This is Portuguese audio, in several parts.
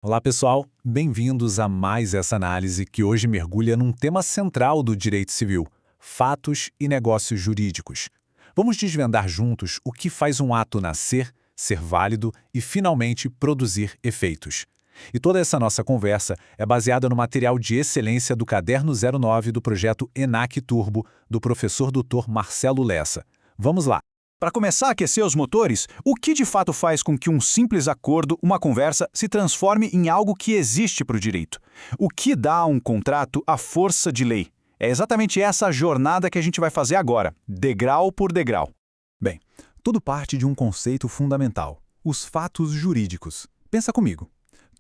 Olá pessoal, bem-vindos a mais essa análise que hoje mergulha num tema central do direito civil, fatos e negócios jurídicos. Vamos desvendar juntos o que faz um ato nascer, ser válido e finalmente produzir efeitos. E toda essa nossa conversa é baseada no material de excelência do Caderno 09 do projeto ENAC Turbo, do professor Dr. Marcelo Lessa. Vamos lá! Para começar a aquecer os motores, o que de fato faz com que um simples acordo, uma conversa, se transforme em algo que existe para o direito? O que dá a um contrato a força de lei? É exatamente essa jornada que a gente vai fazer agora, degrau por degrau. Bem, tudo parte de um conceito fundamental, os fatos jurídicos. Pensa comigo.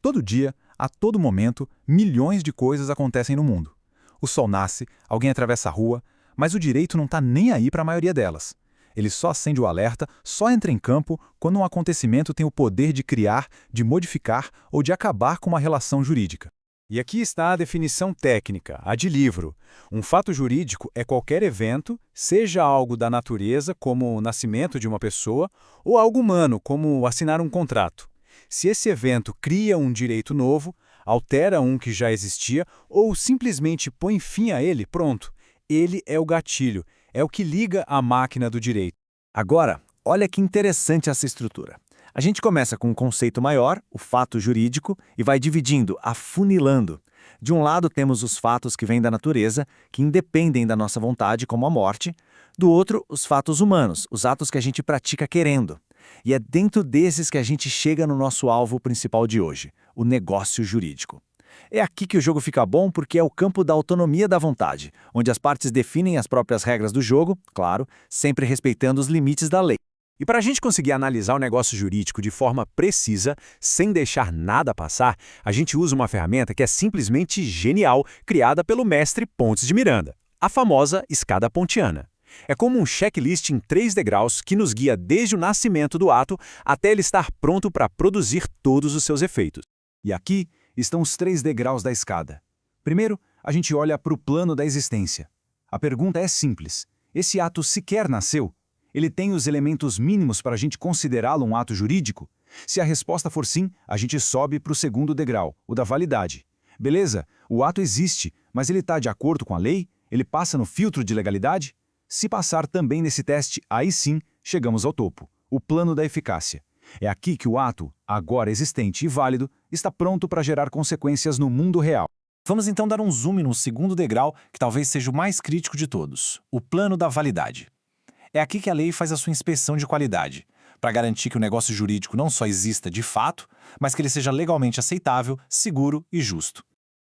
Todo dia, a todo momento, milhões de coisas acontecem no mundo. O sol nasce, alguém atravessa a rua, mas o direito não está nem aí para a maioria delas. Ele só acende o alerta, só entra em campo quando um acontecimento tem o poder de criar, de modificar ou de acabar com uma relação jurídica. E aqui está a definição técnica, a de livro. Um fato jurídico é qualquer evento, seja algo da natureza, como o nascimento de uma pessoa, ou algo humano, como assinar um contrato. Se esse evento cria um direito novo, altera um que já existia ou simplesmente põe fim a ele, pronto. Ele é o gatilho. É o que liga a máquina do direito. Agora, olha que interessante essa estrutura. A gente começa com um conceito maior, o fato jurídico, e vai dividindo, afunilando. De um lado temos os fatos que vêm da natureza, que independem da nossa vontade, como a morte. Do outro, os fatos humanos, os atos que a gente pratica querendo. E é dentro desses que a gente chega no nosso alvo principal de hoje, o negócio jurídico. É aqui que o jogo fica bom porque é o campo da autonomia da vontade, onde as partes definem as próprias regras do jogo, claro, sempre respeitando os limites da lei. E para a gente conseguir analisar o negócio jurídico de forma precisa, sem deixar nada passar, a gente usa uma ferramenta que é simplesmente genial, criada pelo mestre Pontes de Miranda, a famosa escada pontiana. É como um checklist em 3 degraus que nos guia desde o nascimento do ato até ele estar pronto para produzir todos os seus efeitos. E aqui estão os 3 degraus da escada. Primeiro, a gente olha para o plano da existência. A pergunta é simples. Esse ato sequer nasceu? Ele tem os elementos mínimos para a gente considerá-lo um ato jurídico? Se a resposta for sim, a gente sobe para o segundo degrau, o da validade. Beleza, o ato existe, mas ele está de acordo com a lei? Ele passa no filtro de legalidade? Se passar também nesse teste, aí sim, chegamos ao topo, o plano da eficácia. É aqui que o ato, agora existente e válido, está pronto para gerar consequências no mundo real. Vamos então dar um zoom no segundo degrau, que talvez seja o mais crítico de todos, o plano da validade. É aqui que a lei faz a sua inspeção de qualidade, para garantir que o negócio jurídico não só exista de fato, mas que ele seja legalmente aceitável, seguro e justo.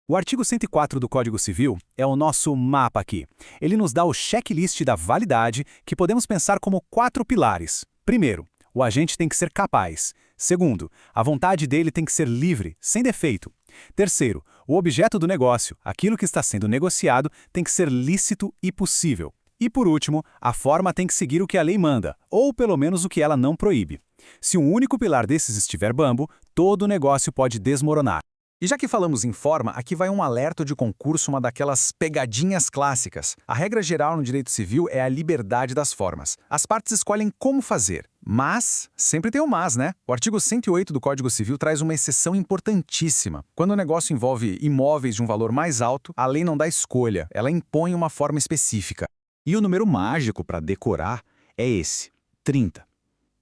O artigo 104 do Código Civil é o nosso mapa aqui. Ele nos dá o checklist da validade, que podemos pensar como 4 pilares. Primeiro, o agente tem que ser capaz. Segundo, a vontade dele tem que ser livre, sem defeito. Terceiro, o objeto do negócio, aquilo que está sendo negociado, tem que ser lícito e possível. E por último, a forma tem que seguir o que a lei manda, ou pelo menos o que ela não proíbe. Se um único pilar desses estiver bambo, todo o negócio pode desmoronar. E já que falamos em forma, aqui vai um alerta de concurso, uma daquelas pegadinhas clássicas. A regra geral no direito civil é a liberdade das formas. As partes escolhem como fazer. Mas, sempre tem o mas, né? O artigo 108 do Código Civil traz uma exceção importantíssima. Quando o negócio envolve imóveis de um valor mais alto, a lei não dá escolha, ela impõe uma forma específica. E o número mágico para decorar é esse, 30.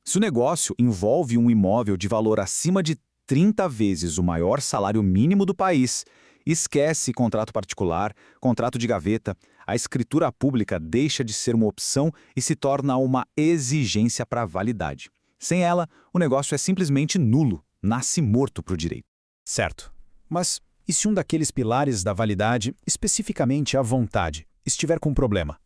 Se o negócio envolve um imóvel de valor acima de 30 vezes o maior salário mínimo do país, esquece contrato particular, contrato de gaveta, a escritura pública deixa de ser uma opção e se torna uma exigência para validade. Sem ela, o negócio é simplesmente nulo, nasce morto para o direito. Certo. Mas e se um daqueles pilares da validade, especificamente a vontade, estiver com problema?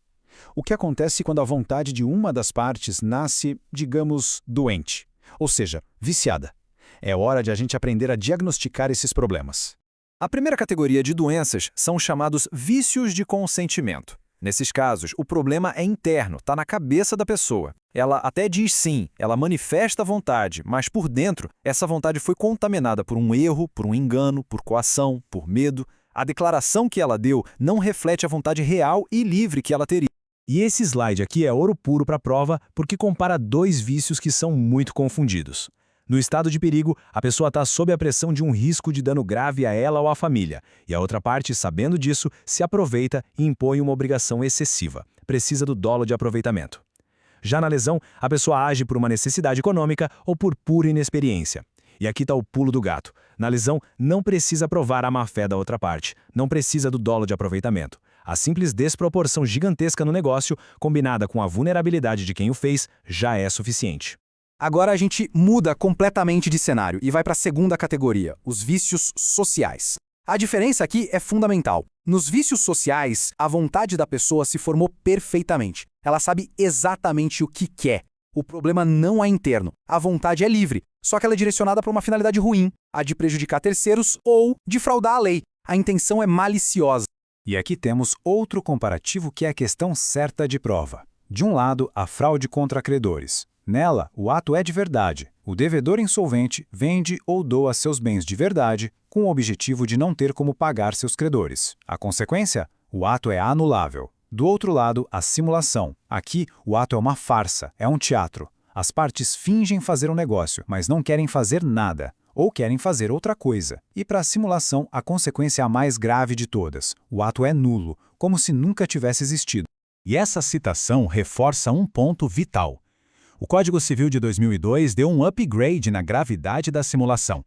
O que acontece quando a vontade de uma das partes nasce, digamos, doente, ou seja, viciada? É hora de a gente aprender a diagnosticar esses problemas. A primeira categoria de doenças são os chamados vícios de consentimento. Nesses casos, o problema é interno, está na cabeça da pessoa. Ela até diz sim, ela manifesta a vontade, mas por dentro, essa vontade foi contaminada por um erro, por um engano, por coação, por medo. A declaração que ela deu não reflete a vontade real e livre que ela teria. E esse slide aqui é ouro puro para a prova porque compara 2 vícios que são muito confundidos. No estado de perigo, a pessoa está sob a pressão de um risco de dano grave a ela ou à família, e a outra parte, sabendo disso, se aproveita e impõe uma obrigação excessiva. Precisa do dolo de aproveitamento. Já na lesão, a pessoa age por uma necessidade econômica ou por pura inexperiência. E aqui está o pulo do gato. Na lesão, não precisa provar a má-fé da outra parte, não precisa do dolo de aproveitamento. A simples desproporção gigantesca no negócio, combinada com a vulnerabilidade de quem o fez, já é suficiente. Agora a gente muda completamente de cenário e vai para a segunda categoria, os vícios sociais. A diferença aqui é fundamental. Nos vícios sociais, a vontade da pessoa se formou perfeitamente. Ela sabe exatamente o que quer. O problema não é interno. A vontade é livre, só que ela é direcionada para uma finalidade ruim, a de prejudicar terceiros ou de fraudar a lei. A intenção é maliciosa. E aqui temos outro comparativo que é a questão certa de prova. De um lado, a fraude contra credores. Nela, o ato é de verdade. O devedor insolvente vende ou doa seus bens de verdade com o objetivo de não ter como pagar seus credores. A consequência? O ato é anulável. Do outro lado, a simulação. Aqui, o ato é uma farsa, é um teatro. As partes fingem fazer um negócio, mas não querem fazer nada, ou querem fazer outra coisa. E para a simulação, a consequência é a mais grave de todas. O ato é nulo, como se nunca tivesse existido. E essa citação reforça um ponto vital. O Código Civil de 2002 deu um upgrade na gravidade da simulação.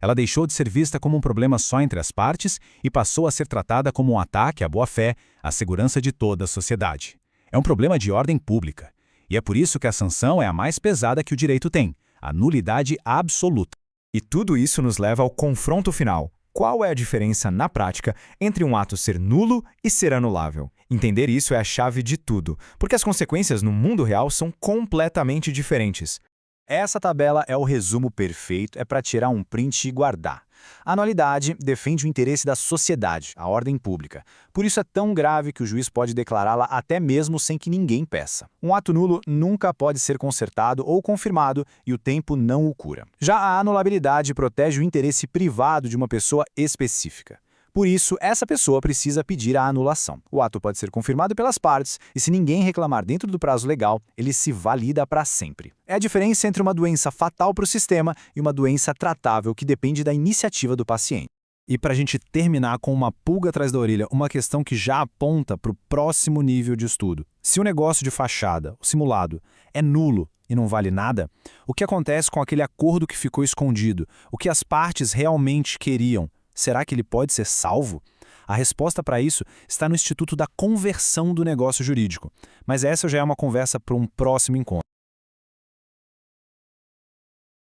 Ela deixou de ser vista como um problema só entre as partes e passou a ser tratada como um ataque à boa-fé, à segurança de toda a sociedade. É um problema de ordem pública. E é por isso que a sanção é a mais pesada que o direito tem, a nulidade absoluta. E tudo isso nos leva ao confronto final. Qual é a diferença, na prática, entre um ato ser nulo e ser anulável? Entender isso é a chave de tudo, porque as consequências no mundo real são completamente diferentes. Essa tabela é o resumo perfeito, é para tirar um print e guardar. A anualidade defende o interesse da sociedade, a ordem pública. Por isso é tão grave que o juiz pode declará-la até mesmo sem que ninguém peça. Um ato nulo nunca pode ser consertado ou confirmado e o tempo não o cura. Já a anulabilidade protege o interesse privado de uma pessoa específica. Por isso, essa pessoa precisa pedir a anulação. O ato pode ser confirmado pelas partes e, se ninguém reclamar dentro do prazo legal, ele se valida para sempre. É a diferença entre uma doença fatal para o sistema e uma doença tratável que depende da iniciativa do paciente. E para a gente terminar com uma pulga atrás da orelha, uma questão que já aponta para o próximo nível de estudo. Se o negócio de fachada, o simulado, é nulo e não vale nada, o que acontece com aquele acordo que ficou escondido? O que as partes realmente queriam? Será que ele pode ser salvo? A resposta para isso está no Instituto da Conversão do Negócio Jurídico. Mas essa já é uma conversa para um próximo encontro.